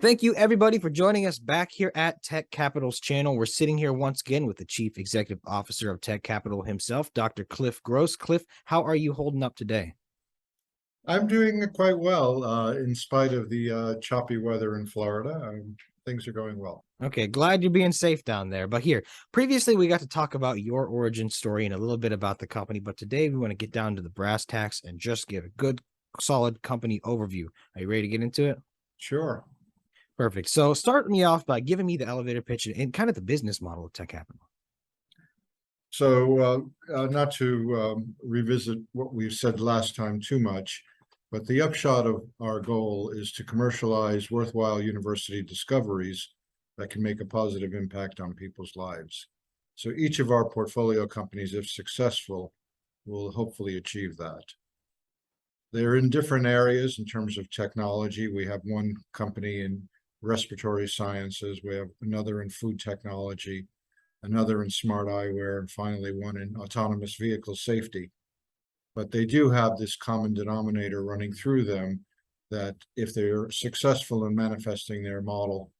Thank you, everybody, for joining us back here at TekCapital's channel. We're sitting here once again with the Chief Executive Officer of TekCapital himself, Dr. Cliff Gross. Cliff, how are you holding up today? I'm doing quite well, in spite of the choppy weather in Florida. Things are going well. Okay, glad you're being safe down there. But here, previously we got to talk about your origin story and a little bit about the company, but today we want to get down to the brass tacks and just give a good, solid company overview. Are you ready to get into it? Sure. Perfect. So start me off by giving me the elevator pitch and kind of the business model of TekCapital. So, not to revisit what we said last time too much, but the upshot of our goal is to commercialize worthwhile university discoveries that can make a positive impact on people's lives. So each of our portfolio companies, if successful, will hopefully achieve that. They're in different areas in terms of technology. We have one company in respiratory sciences, we have another in food technology, another in smart eyewear, and finally one in autonomous vehicle safety. But they do have this common denominator running through them that if they're successful in manifesting their model,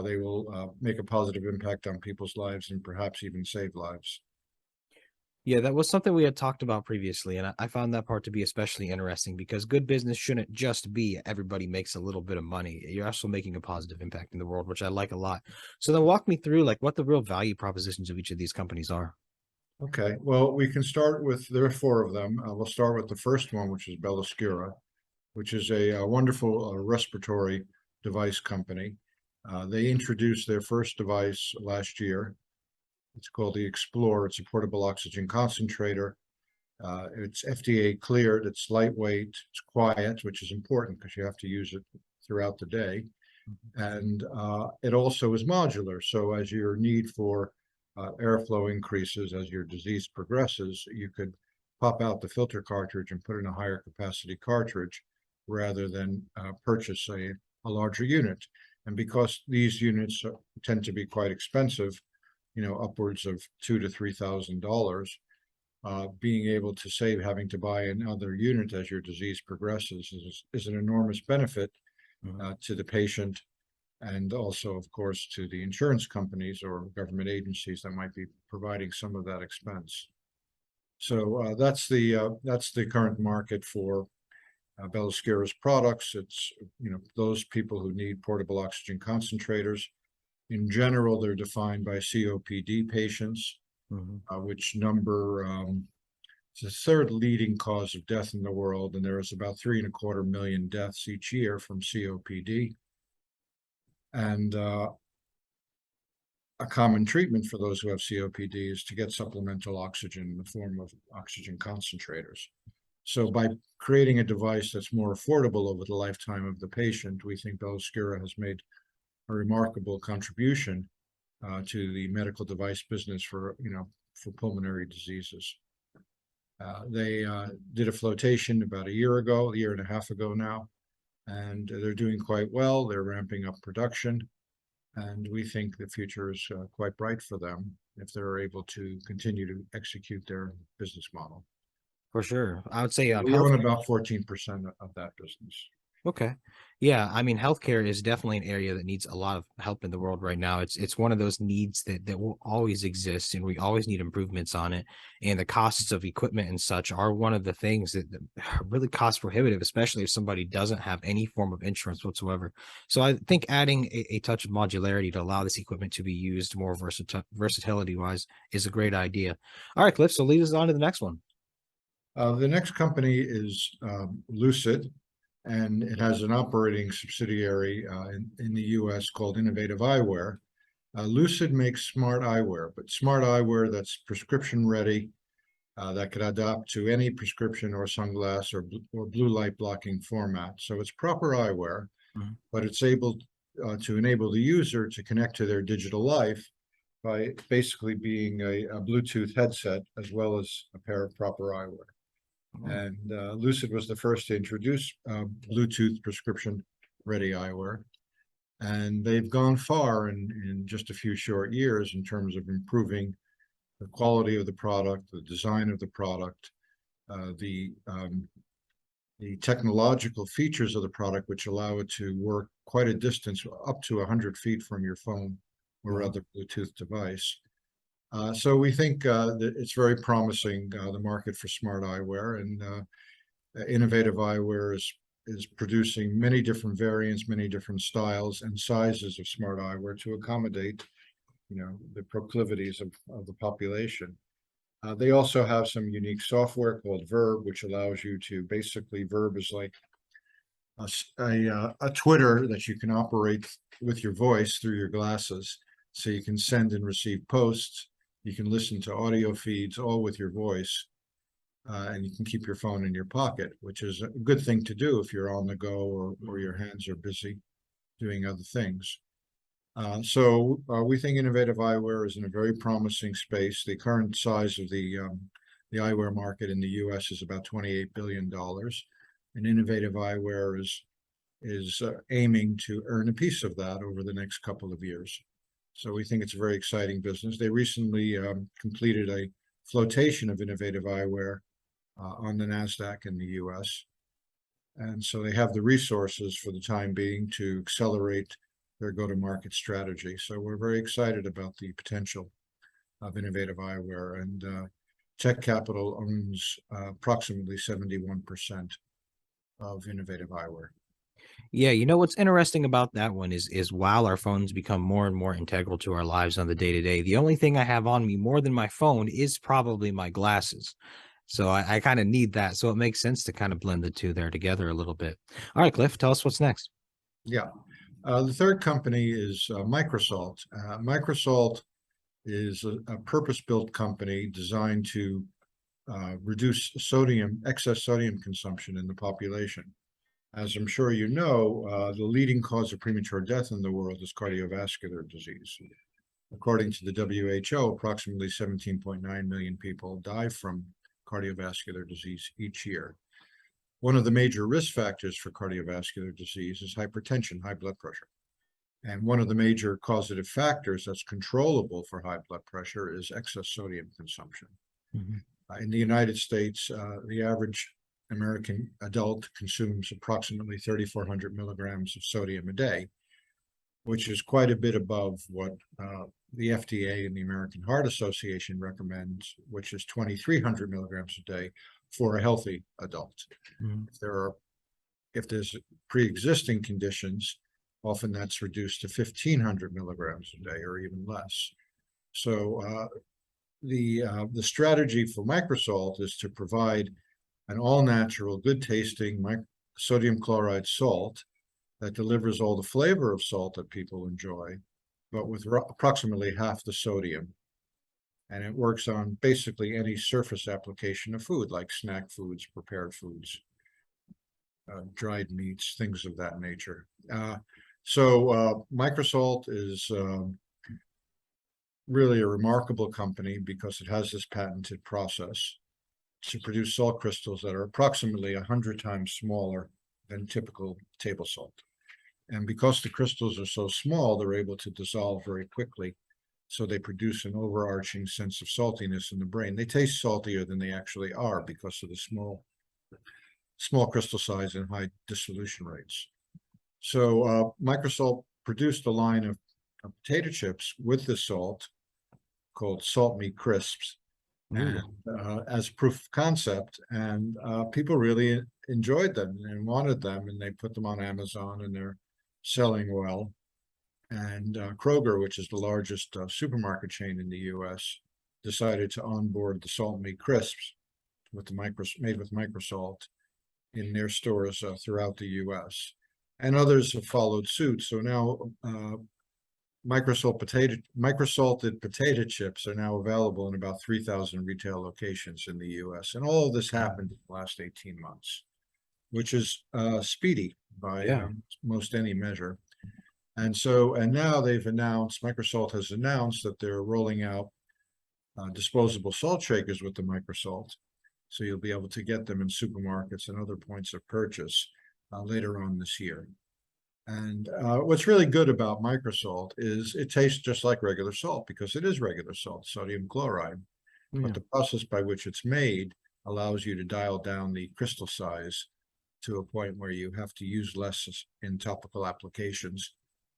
they will make a positive impact on people's lives and perhaps even save lives. Yeah, that was something we had talked about previously, and I found that part to be especially interesting because good business shouldn't just be everybody makes a little bit of money. You're also making a positive impact in the world, which I like a lot. So then walk me through like what the real value propositions of each of these companies are. Okay, well, we can start with, there are four of them. We'll start with the first one, which is Belscura, which is a wonderful respiratory device company. They introduced their first device last year. It's called the Explore. It's a portable oxygen concentrator. It's FDA cleared. It's lightweight. It's quiet, which is important because you have to use it throughout the day. And it also is modular. So as your need for airflow increases, as your disease progresses, you could pop out the filter cartridge and put in a higher capacity cartridge rather than purchase a larger unit. And because these units tend to be quite expensive, upwards of $2,000 to $3,000, being able to save having to buy another unit as your disease progresses is an enormous benefit to the patient and also, of course, to the insurance companies or government agencies that might be providing some of that expense. So that's the current market for Belscura's products. It's those people who need portable oxygen concentrators. In general, they're defined by COPD patients, which number it's the third leading cause of death in the world, and there is about 3.25 million deaths each year from COPD. And a common treatment for those who have COPD is to get supplemental oxygen in the form of oxygen concentrators. So by creating a device that's more affordable over the lifetime of the patient, we think Belscura has made a remarkable contribution to the medical device business for pulmonary diseases. They did a flotation about a year and a half ago now, and they're doing quite well. They're ramping up production, and we think the future is quite bright for them if they're able to continue to execute their business model. For sure. I would say We own about 14% of that business. Okay. Yeah, I mean, healthcare is definitely an area that needs a lot of help in the world right now. It's one of those needs that will always exist, and we always need improvements on it. And the costs of equipment and such are one of the things that are really cost prohibitive, especially if somebody doesn't have any form of insurance whatsoever. So I think adding a touch of modularity to allow this equipment to be used more versatility wise is a great idea. All right, Cliff. So lead us on to the next one. The next company is Lucid, and it has an operating subsidiary in the US called Innovative Eyewear. Lucid makes smart eyewear, but smart eyewear that's prescription ready, that could adapt to any prescription or sunglass or blue light blocking format. So it's proper eyewear, but it's able to enable the user to connect to their digital life by basically being a Bluetooth headset as well as a pair of proper eyewear. And Lucid was the first to introduce Bluetooth prescription-ready eyewear. And they've gone far in just a few short years in terms of improving the quality of the product, the design of the product, the technological features of the product, which allow it to work quite a distance, up to 100 feet from your phone or Wow. other Bluetooth device. So we think that it's very promising, the market for smart eyewear, and innovative eyewear is producing many different variants, many different styles and sizes of smart eyewear to accommodate, the proclivities of the population. They also have some unique software called Verb, which allows you to basically, Verb is like a Twitter that you can operate with your voice through your glasses. So you can send and receive posts, you can listen to audio feeds, all with your voice, and you can keep your phone in your pocket, which is a good thing to do if you're on the go, or your hands are busy doing other things. So we think innovative eyewear is in a very promising space. The current size of the eyewear market in the U.S. is about $28 billion, and innovative eyewear is aiming to earn a piece of that over the next couple of years. So we think it's a very exciting business. They recently completed a flotation of innovative eyewear on the NASDAQ in the U.S. And so they have the resources for the time being to accelerate their go-to-market strategy. So we're very excited about the potential of innovative eyewear. And TekCapital owns approximately 71% of innovative eyewear. Yeah, you know what's interesting about that one is while our phones become more and more integral to our lives on the day to day, the only thing I have on me more than my phone is probably my glasses. So I kind of need that. So it makes sense to kind of blend the two there together a little bit. All right, Cliff, tell us what's next. Yeah. The third company is Microsalt. Microsalt is a purpose-built company designed to reduce excess sodium consumption in the population. As I'm sure you know, the leading cause of premature death in the world is cardiovascular disease. According to the WHO, approximately 17.9 million people die from cardiovascular disease each year. One of the major risk factors for cardiovascular disease is hypertension, high blood pressure. And one of the major causative factors that's controllable for high blood pressure is excess sodium consumption. Mhm. In the United States, the average American adult consumes approximately 3,400 milligrams of sodium a day, which is quite a bit above what the FDA and the American Heart Association recommends, which is 2,300 milligrams a day for a healthy adult. Mhm. If there's pre-existing conditions, often that's reduced to 1,500 milligrams a day or even less. So the strategy for Microsalt is to provide an all-natural, good-tasting sodium chloride salt that delivers all the flavor of salt that people enjoy, but with approximately half the sodium. And it works on basically any surface application of food, like snack foods, prepared foods, dried meats, things of that nature. So Microsalt is really a remarkable company because it has this patented process to produce salt crystals that are approximately 100 times smaller than typical table salt. And because the crystals are so small, they're able to dissolve very quickly. So they produce an overarching sense of saltiness in the brain. They taste saltier than they actually are because of the small crystal size and high dissolution rates. So Microsalt produced a line of potato chips with the salt called Salt Me Crisps, Ooh. and as proof of concept, and people really enjoyed them and wanted them, and they put them on Amazon, and they're selling well. And Kroger, which is the largest supermarket chain in the U.S., decided to onboard the Salt Me Crisps with made with Microsalt in their stores throughout the U.S. And others have followed suit. So now microsalted potato chips are now available in about 3,000 retail locations in the U.S. And all of this happened in the last 18 months, which is speedy by Yeah. most any measure. And now Microsalt has announced that they're rolling out disposable salt shakers with the Microsalt. So you'll be able to get them in supermarkets and other points of purchase later on this year. And what's really good about Microsalt is it tastes just like regular salt because it is regular salt, sodium chloride. But Yeah. the process by which it's made allows you to dial down the crystal size to a point where you have to use less in topical applications,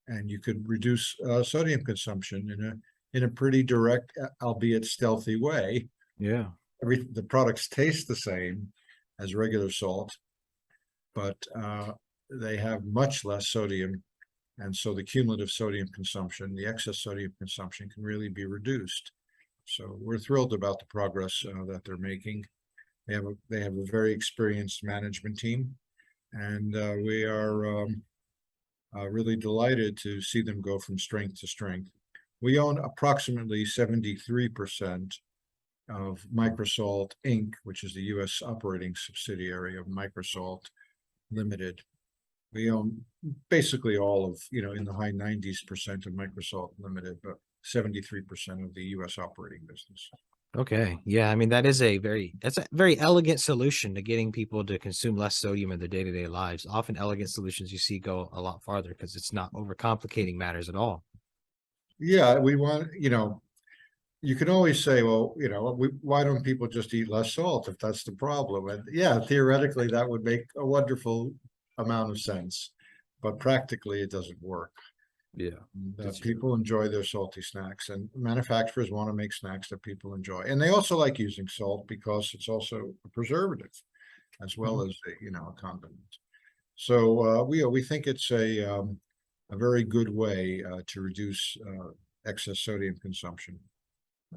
and you could reduce sodium consumption in a pretty direct, albeit stealthy way. Yeah. The products taste the same as regular salt, but they have much less sodium, and so the cumulative sodium consumption, the excess sodium consumption, can really be reduced. So we're thrilled about the progress that they're making. They have a very experienced management team, and we are really delighted to see them go from strength to strength. We own approximately 73% of Microsalt Inc., which is the U.S. operating subsidiary of Microsalt Limited. We own basically all of, in the high 90% of Microsalt Limited, but 73% of the U.S. operating business. Okay. Yeah. I mean, that's a very elegant solution to getting people to consume less sodium in their day-to-day lives. Often elegant solutions you see go a lot farther because it's not overcomplicating matters at all. Yeah, we want, you can always say, well, why don't people just eat less salt if that's the problem? And yeah, theoretically, that would make a wonderful amount of sense, but practically it doesn't work. Yeah. People enjoy their salty snacks, and manufacturers want to make snacks that people enjoy. And they also like using salt because it's also a preservative as well as a condiment. So we think it's a very good way to reduce excess sodium consumption.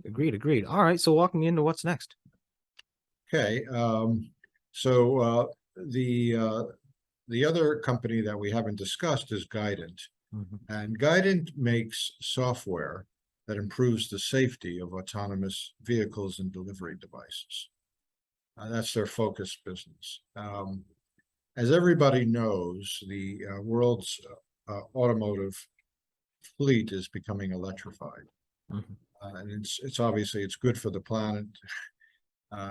Agreed. All right. So walk me into what's next. Okay. So the other company that we haven't discussed is Guidant. And Guidant makes software that improves the safety of autonomous vehicles and delivery devices. That's their focus business. As everybody knows, the world's automotive fleet is becoming electrified. And it's obviously it's good for the planet.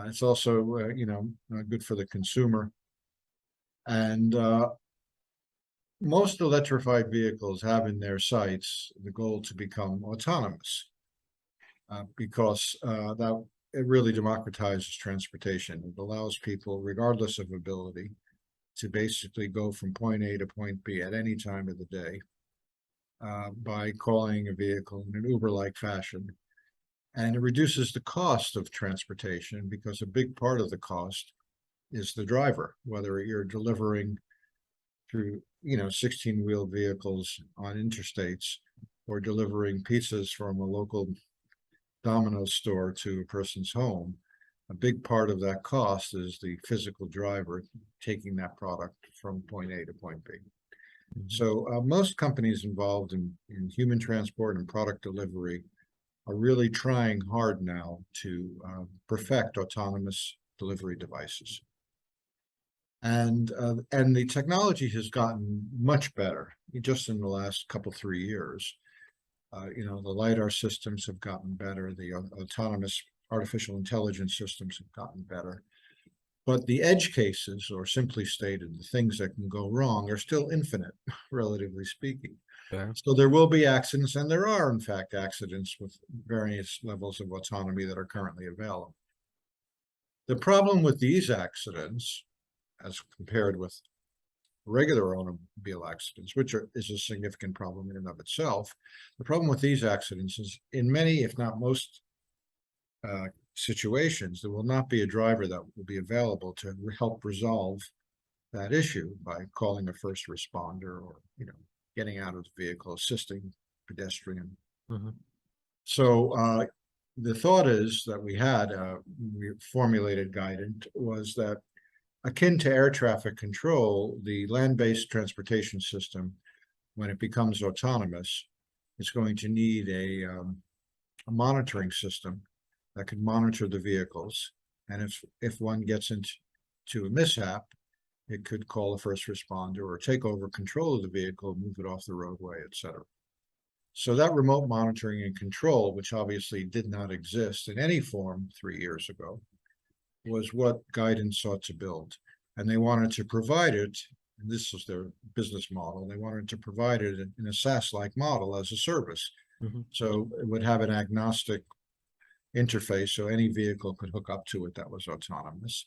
It's also good for the consumer. And most electrified vehicles have in their sights the goal to become autonomous, because that it really democratizes transportation. It allows people, regardless of ability, to basically go from point A to point B at any time of the day by calling a vehicle in an Uber-like fashion. And it reduces the cost of transportation because a big part of the cost is the driver, whether you're delivering through 16-wheel vehicles on interstates or delivering pizzas from a local Domino's store to a person's home. A big part of that cost is the physical driver taking that product from point A to point B. So most companies involved in human transport and product delivery are really trying hard now to perfect autonomous delivery devices. And the technology has gotten much better just in the last 3 years. The LiDAR systems have gotten better. The autonomous artificial intelligence systems have gotten better. But the edge cases, or simply stated, the things that can go wrong, are still infinite, relatively speaking. Fair. So there will be accidents, and there are, in fact, accidents with various levels of autonomy that are currently available. The problem with these accidents, as compared with regular automobile accidents, which is a significant problem in and of itself, the problem with these accidents is in many, if not most situations, there will not be a driver that will be available to help resolve that issue by calling a first responder or getting out of the vehicle, assisting pedestrian. So the thought is that we formulated Guidant was that akin to air traffic control, the land-based transportation system, when it becomes autonomous, is going to need a monitoring system that can monitor the vehicles. And if one gets into a mishap, it could call a first responder or take over control of the vehicle, move it off the roadway, etc. So that remote monitoring and control, which obviously did not exist in any form 3 years ago, was what Guidant sought to build. And they wanted to provide it, and this was their business model, they wanted to provide it in a SaaS-like model as a service. So it would have an agnostic interface, so any vehicle could hook up to it that was autonomous.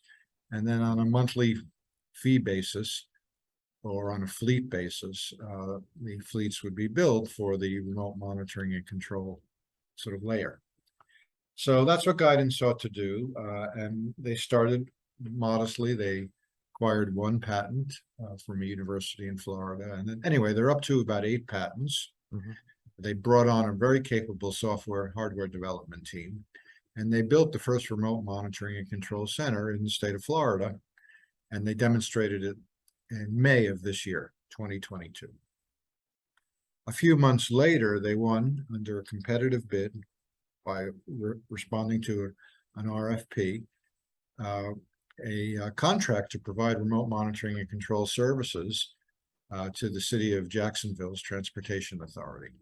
And then on a monthly fee basis or on a fleet basis. The fleets would be billed for the remote monitoring and control sort of layer. So that's what Guidance sought to do, and they started modestly. They acquired one patent from a university in Florida, and then anyway, they're up to about 8 patents. Mhm. They brought on a very capable software hardware development team, and they built the first remote monitoring and control center in the state of Florida, and they demonstrated it in May of this year, 2022. A few months later, they won under a competitive bid by responding to an RFP, a contract to provide remote monitoring and control services to the city of Jacksonville's Transportation Authority.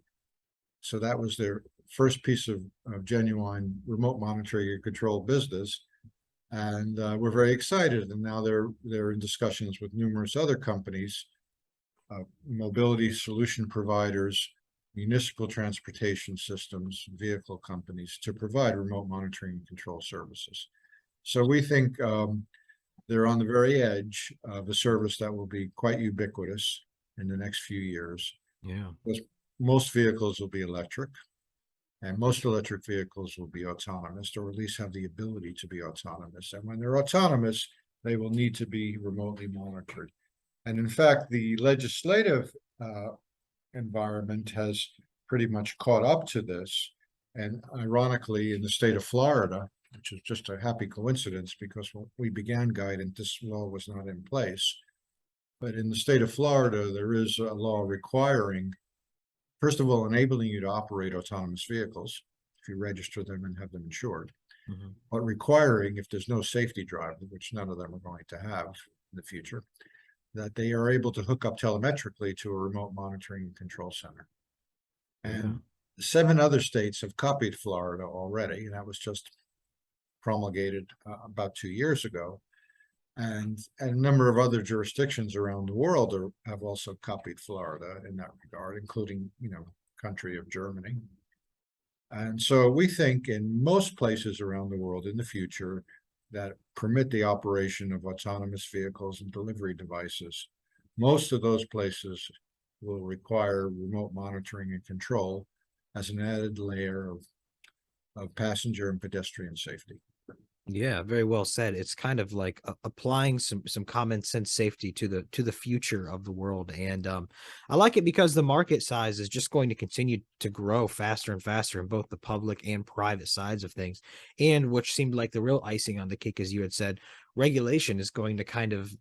So that was their first piece of genuine remote monitoring and control business. And we're very excited. And now they're in discussions with numerous other companies, mobility solution providers, municipal transportation systems, vehicle companies to provide remote monitoring and control services. So we think they're on the very edge of a service that will be quite ubiquitous in the next few years. Yeah. Most vehicles will be electric, and most electric vehicles will be autonomous, or at least have the ability to be autonomous. And when they're autonomous, they will need to be remotely monitored. And in fact, the legislative environment has pretty much caught up to this. And ironically, in the state of Florida, which is just a happy coincidence because when we began Guidance, this law was not in place. But in the state of Florida, there is a law requiring, first of all, enabling you to operate autonomous vehicles if you register them and have them insured, but requiring, if there's no safety driver, which none of them are going to have in the future, that they are able to hook up telemetrically to a remote monitoring and control center. Yeah. And 7 other states have copied Florida already, and that was just promulgated about 2 years ago. And a number of other jurisdictions around the world have also copied Florida in that regard, including, country of Germany. And so we think in most places around the world in the future that permit the operation of autonomous vehicles and delivery devices, most of those places will require remote monitoring and control as an added layer of passenger and pedestrian safety. Yeah, very well said. It's kind of like applying some common sense safety to the future of the world, and I like it because the market size is just going to continue to grow faster and faster in both the public and private sides of things. And which seemed like the real icing on the cake, as you had said, regulation is going to kind of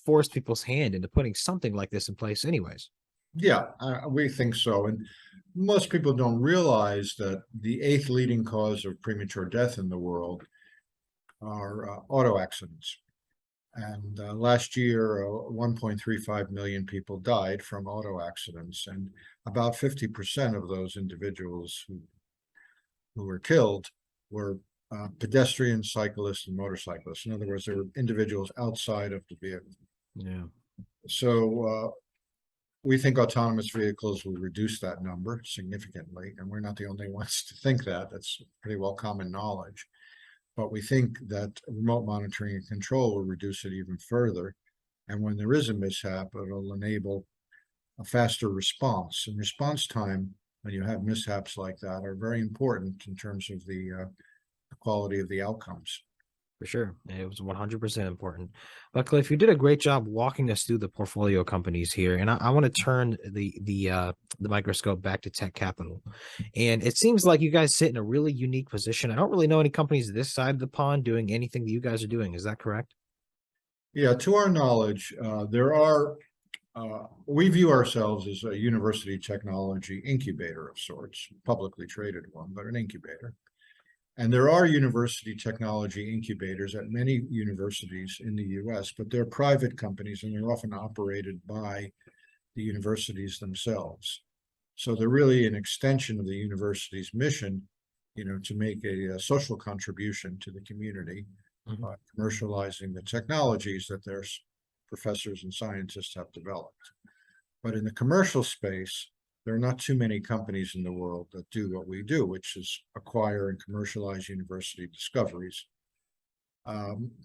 force people's hand into putting something like this in place, anyways. Yeah, we think so. And most people don't realize that the 8th leading cause of premature death in the world are auto accidents. And last year, 1.35 million people died from auto accidents, and about 50% of those individuals who were killed were pedestrians, cyclists, and motorcyclists. In other words, they were individuals outside of the vehicle. Yeah. So we think autonomous vehicles will reduce that number significantly, and we're not the only ones to think that. That's pretty well common knowledge. But we think that remote monitoring and control will reduce it even further. And when there is a mishap, it'll enable a faster response. And response time, when you have mishaps like that, are very important in terms of the quality of the outcomes. For sure. It was 100% important. But Cliff, you did a great job walking us through the portfolio companies here. And I want to turn the microscope back to TekCapital. And it seems like you guys sit in a really unique position. I don't really know any companies this side of the pond doing anything that you guys are doing. Is that correct? Yeah, to our knowledge, we view ourselves as a university technology incubator of sorts, publicly traded one, but an incubator. And there are university technology incubators at many universities in the US, but they're private companies and they're often operated by the universities themselves. So they're really an extension of the university's mission, to make a social contribution to the community by commercializing the technologies that their professors and scientists have developed. But in the commercial space, there are not too many companies in the world that do what we do, which is acquire and commercialize university discoveries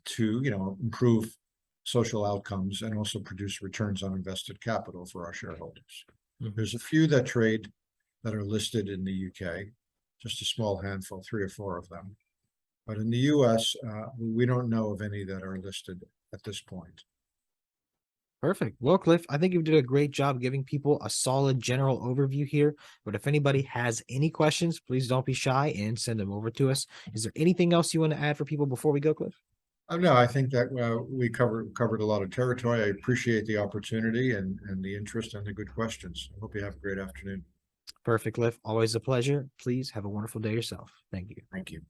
to, improve social outcomes and also produce returns on invested capital for our shareholders. Mhm. There's a few that trade that are listed in the UK, just a small handful, 3 or 4 of them. But in the US, we don't know of any that are listed at this point. Perfect. Well, Cliff, I think you did a great job giving people a solid general overview here. But if anybody has any questions, please don't be shy and send them over to us. Is there anything else you want to add for people before we go, Cliff? No, I think that we covered a lot of territory. I appreciate the opportunity and the interest and the good questions. I hope you have a great afternoon. Perfect, Cliff. Always a pleasure. Please have a wonderful day yourself. Thank you. Thank you.